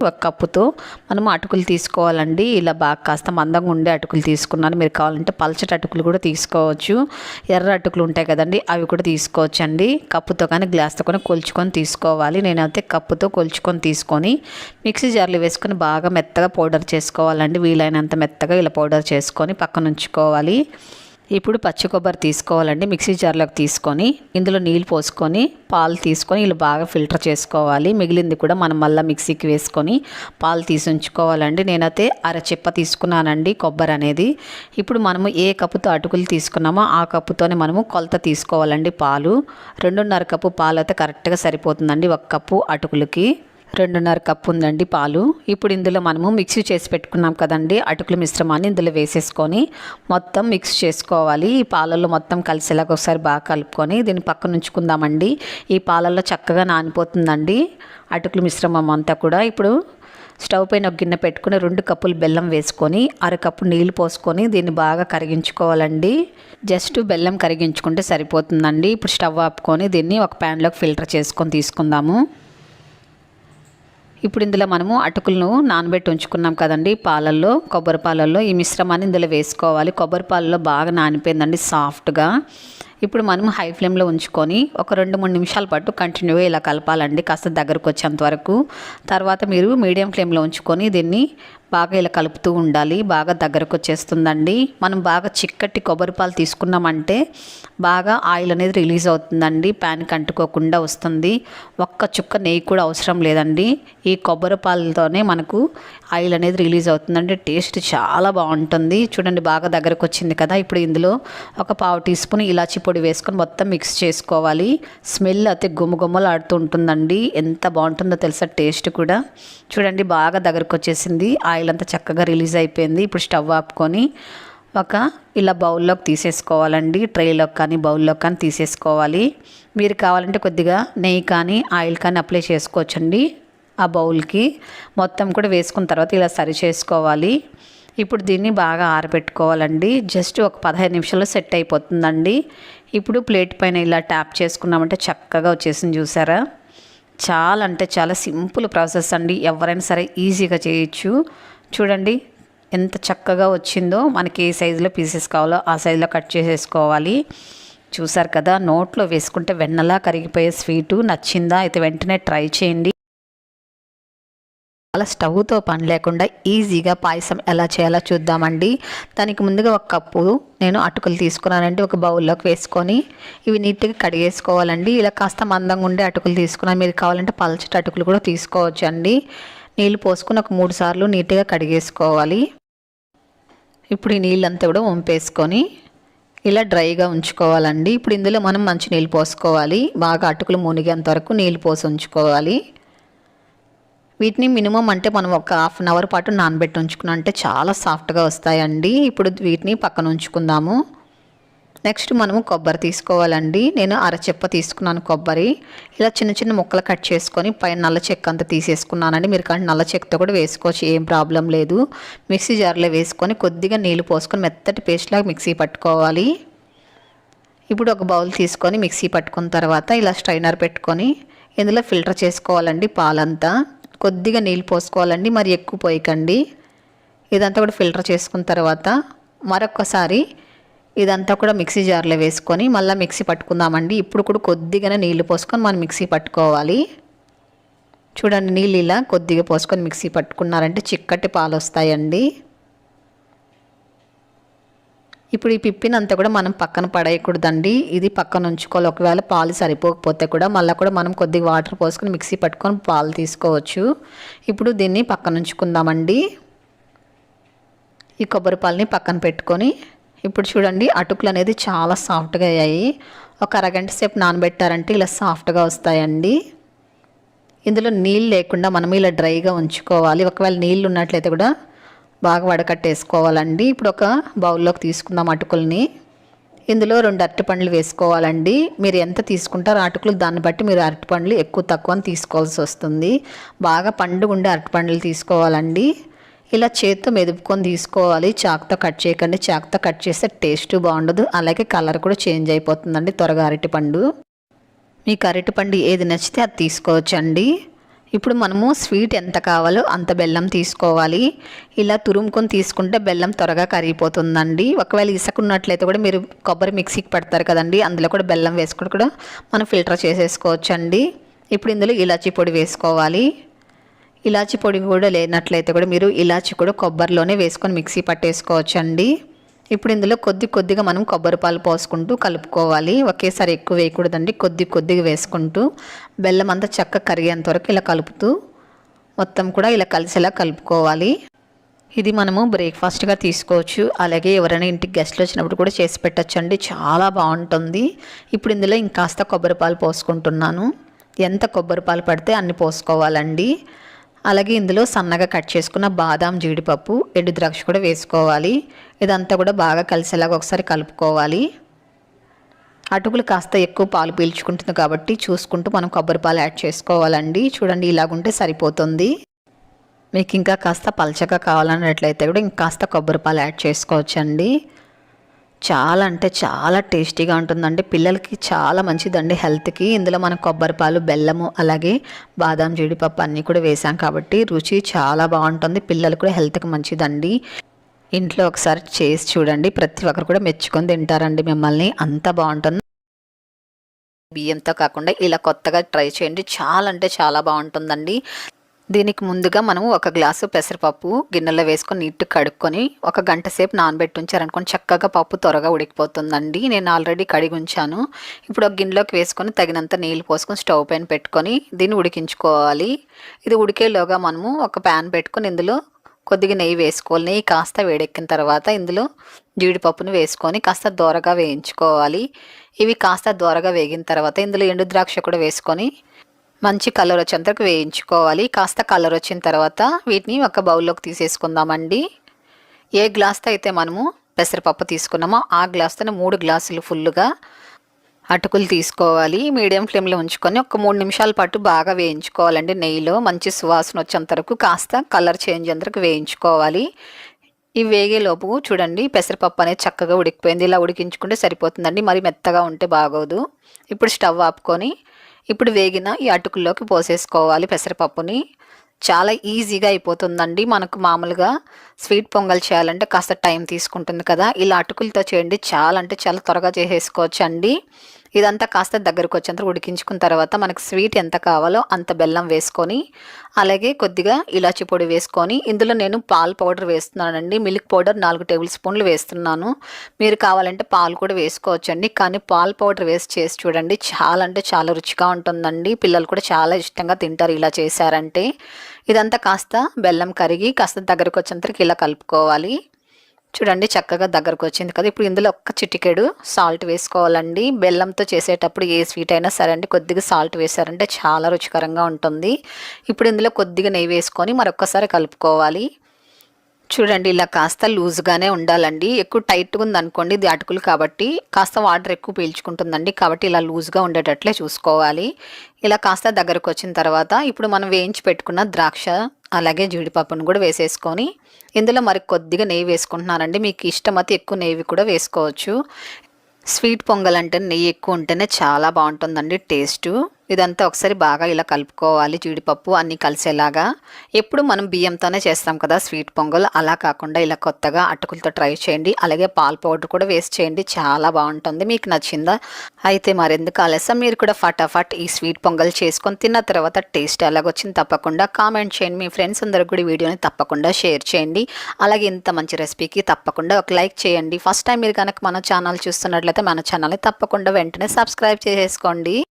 ఒక కప్పుతో మనం అటుకులు తీసుకోవాలండి. ఇలా బాగా కాస్త మందంగా ఉండే అటుకులు తీసుకున్నాను. మీరు కావాలంటే పల్చటి అటుకులు కూడా తీసుకోవచ్చు. ఎర్ర అటుకులు ఉంటాయి కదండి, అవి కూడా తీసుకోవచ్చు అండి. కప్పుతో కానీ గ్లాస్తో కానీ కొలుచుకొని తీసుకోవాలి. నేనైతే కప్పుతో కొలుచుకొని తీసుకొని మిక్సీ జార్లో వేసుకొని బాగా మెత్తగా పౌడర్ చేసుకోవాలండి. వీలైనంత మెత్తగా ఇలా పౌడర్ చేసుకొని పక్కన ఉంచుకోవాలి. ఇప్పుడు పచ్చి కొబ్బరి తీసుకోవాలండి. మిక్సీ జార్లోకి తీసుకొని ఇందులో నీళ్ళు పోసుకొని పాలు తీసుకొని ఇలా బాగా ఫిల్టర్ చేసుకోవాలి. మిగిలింది కూడా మనం మళ్ళీ మిక్సీకి వేసుకొని పాలు తీసి ఉంచుకోవాలండి. నేనైతే అరచిప్ప తీసుకున్నానండి కొబ్బరి అనేది. ఇప్పుడు మనము ఏ కప్పుతో అటుకులు తీసుకున్నామో ఆ కప్పుతోనే మనము కొలత తీసుకోవాలండి. పాలు 2.5 కప్పు పాలు అయితే కరెక్ట్గా సరిపోతుందండి ఒక కప్పు అటుకులకి. 2.5 కప్పు ఉందండి పాలు. ఇప్పుడు ఇందులో మనము మిక్సీ చేసి పెట్టుకున్నాం కదండి అటుకుల మిశ్రమాన్ని ఇందులో వేసేసుకొని మొత్తం మిక్స్ చేసుకోవాలి. ఈ పాలల్లో మొత్తం కలిసేలాగా ఒకసారి బాగా కలుపుకొని దీన్ని పక్కన ఉంచుకుందామండి. ఈ పాలల్లో చక్కగా నానిపోతుందండి అటుకుల మిశ్రమం అంతా కూడా. ఇప్పుడు స్టవ్ పైన ఒక గిన్నె పెట్టుకుని 2 కప్పులు బెల్లం వేసుకొని 1/2 కప్పు నీళ్ళు పోసుకొని దీన్ని బాగా కరిగించుకోవాలండి. జస్ట్ బెల్లం కరిగించుకుంటే సరిపోతుందండి. ఇప్పుడు స్టవ్ ఆపుకొని దీన్ని ఒక ప్యాన్లోకి ఫిల్టర్ చేసుకొని తీసుకుందాము. ఇప్పుడు ఇందులో మనము అటుకులను నానబెట్టి ఉంచుకున్నాం కదండి పాలల్లో, కొబ్బరి పాలల్లో ఈ మిశ్రమాన్ని ఇందులో వేసుకోవాలి. కొబ్బరి పాలలో బాగా నానిపోయిందండి సాఫ్ట్గా. ఇప్పుడు మనం హై ఫ్లేమ్లో ఉంచుకొని ఒక 2-3 నిమిషాల పాటు కంటిన్యూగా ఇలా కలపాలండి కాస్త దగ్గరకు వచ్చేంత వరకు. తర్వాత మీరు మీడియం ఫ్లేమ్లో ఉంచుకొని దీన్ని బాగా ఇలా కలుపుతూ ఉండాలి. బాగా దగ్గరకు వచ్చేస్తుందండి. మనం బాగా చిక్కటి కొబ్బరి పాలు తీసుకున్నామంటే బాగా ఆయిల్ అనేది రిలీజ్ అవుతుందండి. ప్యాన్కి అంటుకోకుండా వస్తుంది. ఒక్క చుక్క నెయ్యి కూడా అవసరం లేదండి. ఈ కొబ్బరి పాలతోనే మనకు ఆయిల్ అనేది రిలీజ్ అవుతుందండి. టేస్ట్ చాలా బాగుంటుంది. చూడండి బాగా దగ్గరకు వచ్చింది కదా. ఇప్పుడు ఇందులో ఒక 1/2 టీ స్పూన్ ఇలాచి పొడి వేసుకొని మొత్తం మిక్స్ చేసుకోవాలి. స్మెల్ అయితే గుమగుమలాడుతూ ఉంటుందండి. ఎంత బాగుంటుందో తెలుసా టేస్ట్ కూడా. చూడండి బాగా దగ్గరకు వచ్చేసింది. ఆయిల్ అంతా చక్కగా రిలీజ్ అయిపోయింది. ఇప్పుడు స్టవ్ ఆపుకొని ఒక ఇలా బౌల్లోకి తీసేసుకోవాలండి. ట్రేలోకి కానీ బౌల్లోకి కానీ తీసేసుకోవాలి. మీరు కావాలంటే కొద్దిగా నెయ్యి కానీ ఆయిల్ కానీ అప్లై చేసుకోవచ్చండి ఆ బౌల్కి. మొత్తం కూడా వేసుకున్న తర్వాత ఇలా సరి చేసుకోవాలి. ఇప్పుడు దీన్ని బాగా ఆరబెట్టుకోవాలండి. జస్ట్ ఒక 15 నిమిషాల్లో సెట్ అయిపోతుందండి. ఇప్పుడు ప్లేట్ పైన ఇలా ట్యాప్ చేసుకున్నామంటే చక్కగా వచ్చేసింది చూసారా. చాలా అంటే చాలా సింపుల్ ప్రాసెస్ అండి. ఎవరైనా సరే ఈజీగా చేయొచ్చు. చూడండి ఎంత చక్కగా వచ్చిందో. మనకి ఏ సైజులో పీసెస్ కావాలో ఆ సైజులో కట్ చేసేసుకోవాలి. చూసారు కదా, నోట్లో వేసుకుంటే వెన్నలా కరిగిపోయే స్వీటు. నచ్చిందా అయితే వెంటనే ట్రై చేయండి. అలా స్టవ్తో పని లేకుండా ఈజీగా పాయసం ఎలా చేయాలో చూద్దామండి. దానికి ముందుగా ఒక కప్పు నేను అటుకులు తీసుకున్నానండి. ఒక బౌల్లోకి వేసుకొని ఇవి నీట్గా కడిగేసుకోవాలండి. ఇలా కాస్త మందంగా ఉండే అటుకులు తీసుకున్నాను. మీరు కావాలంటే పల్చటి అటుకులు కూడా తీసుకోవచ్చు అండి. నీళ్ళు పోసుకొని ఒక 3 సార్లు నీట్గా కడిగేసుకోవాలి. ఇప్పుడు ఈ నీళ్ళంతా కూడా వంపేసుకొని ఇలా డ్రైగా ఉంచుకోవాలండి. ఇప్పుడు ఇందులో మనం మంచి నీళ్ళు పోసుకోవాలి. బాగా అటుకులు మునిగేంత వరకు నీళ్ళు పోసి ఉంచుకోవాలి. వీటిని మినిమం అంటే మనం ఒక 1/2 అవర్ పాటు నానబెట్టి ఉంచుకున్నాం అంటే చాలా సాఫ్ట్గా వస్తాయండి. ఇప్పుడు వీటిని పక్కన ఉంచుకుందాము. నెక్స్ట్ మనము కొబ్బరి తీసుకోవాలండి. నేను అరచెప్ప తీసుకున్నాను కొబ్బరి. ఇలా చిన్న చిన్న ముక్కలు కట్ చేసుకొని పైన నల్ల చెక్క అంతా తీసేసుకున్నానండి. మీరు కానీ నల్ల చెక్కతో కూడా వేసుకోవచ్చు, ఏం ప్రాబ్లం లేదు. మిక్సీ జార్లో వేసుకొని కొద్దిగా నీళ్ళు పోసుకొని మెత్తటి పేస్ట్ లాగా మిక్సీ పట్టుకోవాలి. ఇప్పుడు ఒక బౌల్ తీసుకొని మిక్సీ పట్టుకున్న తర్వాత ఇలా స్ట్రైనర్ పెట్టుకొని ఇందులో ఫిల్టర్ చేసుకోవాలండి పాలంతా. కొద్దిగా నీళ్ళు పోసుకోవాలండి, మరి ఎక్కువ పోయకండి. ఇదంతా కూడా ఫిల్టర్ చేసుకున్న తర్వాత మరొకసారి ఇదంతా కూడా మిక్సీ జార్లో వేసుకొని మళ్ళీ మిక్సీ పట్టుకుందామండి. ఇప్పుడు కూడా కొద్దిగానే నీళ్ళు పోసుకొని మనం మిక్సీ పట్టుకోవాలి. చూడండి నీళ్ళు ఇలా కొద్దిగా పోసుకొని మిక్సీ పట్టుకున్నారంటే చిక్కటి పాలు వస్తాయండి. ఇప్పుడు ఈ పిప్పినంతా కూడా మనం పక్కన పడేయకూడదండి. ఇది పక్కన ఉంచుకోవాలి. ఒకవేళ పాలు సరిపోకపోతే కూడా మళ్ళీ కూడా మనం కొద్దిగా వాటర్ పోసుకొని మిక్సీ పట్టుకొని పాలు తీసుకోవచ్చు. ఇప్పుడు దీన్ని పక్కన ఉంచుకుందామండి. ఈ కొబ్బరి పాలని పక్కన పెట్టుకొని ఇప్పుడు చూడండి అటుకులు అనేది చాలా సాఫ్ట్గా అయ్యాయి. ఒక అరగంట సేపు నానబెట్టారంటే ఇలా సాఫ్ట్గా వస్తాయండి. ఇందులో నీళ్ళు లేకుండా మనం ఇలా డ్రైగా ఉంచుకోవాలి. ఒకవేళ నీళ్ళు ఉన్నట్లయితే కూడా బాగా వడకట్టేసుకోవాలండి. ఇప్పుడు ఒక బౌల్లోకి తీసుకుందాం అటుకుల్ని. ఇందులో 2 అరటిపండ్లు వేసుకోవాలండి. మీరు ఎంత తీసుకుంటారో అటుకులు దాన్ని బట్టి మీరు అరటిపండ్లు ఎక్కువ తక్కువ అని తీసుకోవాల్సి వస్తుంది. బాగా పండుగ ఉండే అరటిపండ్లు తీసుకోవాలండి. ఇలా చేత్తో మెదుపుకొని తీసుకోవాలి. చాకుతో కట్ చేయకండి. చాకుతో కట్ చేస్తే టేస్ట్ బాగుండదు, అలాగే కలర్ కూడా చేంజ్ అయిపోతుందండి త్వరగా అరటిపండు. మీకు అరటిపండు ఏది నచ్చితే అది తీసుకోవచ్చండి. ఇప్పుడు మనము స్వీట్ ఎంత కావాలో అంత బెల్లం తీసుకోవాలి. ఇలా తురుముకొని తీసుకుంటే బెల్లం త్వరగా కరిగిపోతుందండి. ఒకవేళ ఇసుక ఉన్నట్లయితే కూడా మీరు కొబ్బరి మిక్సీకి పెడతారు కదండి, అందులో కూడా బెల్లం వేసుకుని కూడా మనం ఫిల్టర్ చేసేసుకోవచ్చండి. ఇప్పుడు ఇందులో ఇలాచీ పొడి వేసుకోవాలి. ఇలాచీ పొడి కూడా లేనట్లయితే కూడా మీరు ఇలాచీ కూడా కొబ్బరిలోనే వేసుకొని మిక్సీ పట్టేసుకోవచ్చండి. ఇప్పుడు ఇందులో కొద్దిగా మనం కొబ్బరి పాలు పోసుకుంటూ కలుపుకోవాలి. ఒకేసారి ఎక్కువ వేయకూడదండి, కొద్దిగా వేసుకుంటూ బెల్లం అంతా చక్కగా కరిగేంత వరకు ఇలా కలుపుతూ మొత్తం కూడా ఇలా కలిసేలా కలుపుకోవాలి. ఇది మనము బ్రేక్ఫాస్ట్గా తీసుకోవచ్చు, అలాగే ఎవరైనా ఇంటికి గెస్ట్లు వచ్చినప్పుడు కూడా చేసి పెట్టచ్చండి, చాలా బాగుంటుంది. ఇప్పుడు ఇందులో ఇంకాస్త కొబ్బరి పాలు పోసుకుంటున్నాను. ఎంత కొబ్బరి పాలు పడితే అన్ని పోసుకోవాలండి. అలాగే ఇందులో సన్నగా కట్ చేసుకున్న బాదాం, జీడిపప్పు, ఎండు ద్రాక్ష కూడా వేసుకోవాలి. ఇదంతా కూడా బాగా కలిసేలాగా ఒకసారి కలుపుకోవాలి. అటుకులు కాస్త ఎక్కువ పాలు పీల్చుకుంటుంది కాబట్టి చూసుకుంటూ మనం కొబ్బరి పాలు యాడ్ చేసుకోవాలండి. చూడండి, ఇలాగుంటే సరిపోతుంది. మీకు ఇంకా కాస్త పలచగా కావాలన్నట్లయితే కూడా ఇంకాస్త కొబ్బరి పాలు యాడ్ చేసుకోవచ్చండి. చాలా అంటే చాలా టేస్టీగా ఉంటుందండి, పిల్లలకి చాలా మంచిదండి హెల్త్కి. ఇందులో మనం కొబ్బరి పాలు, బెల్లము, అలాగే బాదాం, జీడిపప్పు అన్నీ కూడా వేసాం కాబట్టి రుచి చాలా బాగుంటుంది, పిల్లలు కూడా హెల్త్కి మంచిదండి. ఇంట్లో ఒకసారి చేసి చూడండి, ప్రతి ఒక్కరు కూడా మెచ్చుకొని తింటారండి మిమ్మల్ని, అంత బాగుంటుంది. బియ్యంతో కాకుండా ఇలా కొత్తగా ట్రై చేయండి, చాలా అంటే చాలా బాగుంటుందండి. దీనికి ముందుగా మనం ఒక గ్లాసు పెసరపప్పు గిన్నెలో వేసుకొని నీట్గా కడుక్కొని ఒక గంట సేపు నానబెట్టి ఉంచారనుకోని చక్కగా పప్పు త్వరగా ఉడికిపోతుందండి. నేను ఆల్రెడీ కడిగి ఉంచాను. ఇప్పుడు ఒక గిన్నెలోకి వేసుకొని తగినంత నీళ్ళు పోసుకొని స్టవ్ పైన పెట్టుకొని దీన్ని ఉడికించుకోవాలి. ఇది ఉడికేలోగా మనము ఒక ప్యాన్ పెట్టుకొని ఇందులో కొద్దిగా నెయ్యి వేసుకోవాలి. నెయ్యి కాస్త వేడెక్కిన తర్వాత ఇందులో జీడిపప్పును వేసుకొని కాస్త దోరగా వేయించుకోవాలి. ఇవి కాస్త దోరగా వేగిన తర్వాత ఇందులో ఎండు ద్రాక్ష కూడా వేసుకొని మంచి కలర్ వచ్చేంతవరకు వేయించుకోవాలి. కాస్త కలర్ వచ్చిన తర్వాత వీటిని ఒక బౌల్లోకి తీసేసుకుందామండి. ఏ గ్లాస్తో అయితే మనము పెసరపప్పు తీసుకున్నామో ఆ గ్లాస్తోనే 3 గ్లాసులు ఫుల్లుగా అటుకులు తీసుకోవాలి. మీడియం ఫ్లేమ్లో ఉంచుకొని ఒక 3 నిమిషాల పాటు బాగా వేయించుకోవాలండి. నెయ్యిలో మంచి సువాసన వచ్చేంత వరకు కాస్త కలర్ చేంజ్ అంతవరకు వేయించుకోవాలి. ఇవి వేగేలోపు చూడండి, పెసరపప్పు అనేది చక్కగా ఉడికిపోయింది. ఇలా ఉడికించుకుంటే సరిపోతుందండి, మరి మెత్తగా ఉంటే బాగోదు. ఇప్పుడు స్టవ్ ఆపుకొని ఇప్పుడు వేగిన ఈ అటుకుల్లోకి పోసేసుకోవాలి పెసరపప్పుని. చాలా ఈజీగా అయిపోతుందండి. మనకు మామూలుగా స్వీట్ పొంగల్ చేయాలంటే కాస్త టైం తీసుకుంటుంది కదా, ఇలా అటుకులతో చేయండి, చాలా అంటే చాలా త్వరగా చేసేసుకోవచ్చు అండి. ఇదంతా కాస్త దగ్గరకు వచ్చేంత ఉడికించుకున్న తర్వాత మనకు స్వీట్ ఎంత కావాలో అంత బెల్లం వేసుకొని అలాగే కొద్దిగా ఇలాచి పొడి వేసుకొని ఇందులో నేను పాలు పౌడర్ వేస్తున్నానండి. మిల్క్ పౌడర్ 4 టేబుల్ స్పూన్లు వేస్తున్నాను. మీరు కావాలంటే పాలు కూడా వేసుకోవచ్చండి, కానీ పాలు పౌడర్ వేసి చేసి చూడండి, చాలా అంటే చాలా రుచిగా ఉంటుందండి. పిల్లలు కూడా చాలా ఇష్టంగా తింటారు ఇలా చేశారంటే. ఇదంతా కాస్త బెల్లం కరిగి కాస్త దగ్గరకు వచ్చేంతకి ఇలా కలుపుకోవాలి. చూడండి, చక్కగా దగ్గరకు వచ్చింది కదా. ఇప్పుడు ఇందులో ఒక్క చిటికెడు సాల్ట్ వేసుకోవాలండి. బెల్లంతో చేసేటప్పుడు ఏ స్వీట్ అయినా సరే అండి కొద్దిగా సాల్ట్ వేసారంటే చాలా రుచికరంగా ఉంటుంది. ఇప్పుడు ఇందులో కొద్దిగా నెయ్యి వేసుకొని మరొక్కసారి కలుపుకోవాలి. చూడండి, ఇలా కాస్త లూజ్గానే ఉండాలండి. ఎక్కువ టైట్గా ఉందనుకోండి, ఇది అటుకులు కాబట్టి కాస్త వాటర్ ఎక్కువ పీల్చుకుంటుందండి, కాబట్టి ఇలా లూజ్గా ఉండేటట్లే చూసుకోవాలి. ఇలా కాస్త దగ్గరకు వచ్చిన తర్వాత ఇప్పుడు మనం వేయించి పెట్టుకున్న ద్రాక్ష అలాగే జీడిపప్పును కూడా వేసేసుకొని ఇందులో మరి కొద్దిగా నెయ్యి వేసుకుంటున్నానండి. మీకు ఇష్టమైతే ఎక్కువ నెయ్యి కూడా వేసుకోవచ్చు. స్వీట్ పొంగల్ అంటే నెయ్యి ఎక్కువ ఉంటేనే చాలా బాగుంటుందండి టేస్టు. ఇదంతా ఒకసారి బాగా ఇలా కలుపుకోవాలి, జీడిపప్పు అన్నీ కలిసేలాగా. ఎప్పుడు మనం బియ్యంతోనే చేస్తాం కదా స్వీట్ పొంగల్, అలా కాకుండా ఇలా కొత్తగా అటుకులతో ట్రై చేయండి. అలాగే పాల పౌడర్ కూడా వేస్ట్ చేయండి, చాలా బాగుంటుంది. మీకు నచ్చిందా? అయితే మరెందుకు ఆలస్యం, మీరు కూడా ఫటాఫట్ ఈ స్వీట్ పొంగల్ చేసుకొని తిన్న తర్వాత టేస్ట్ ఎలాగొచ్చింది తప్పకుండా కామెంట్ చేయండి. మీ ఫ్రెండ్స్ అందరికి కూడా వీడియోని తప్పకుండా షేర్ చేయండి. అలాగే ఇంత మంచి రెసిపీకి తప్పకుండా ఒక లైక్ చేయండి. ఫస్ట్ టైం మీరు కనుక మన ఛానల్ చూస్తున్నట్లయితే మన ఛానల్ని తప్పకుండా వెంటనే సబ్స్క్రైబ్ చేసేసుకోండి.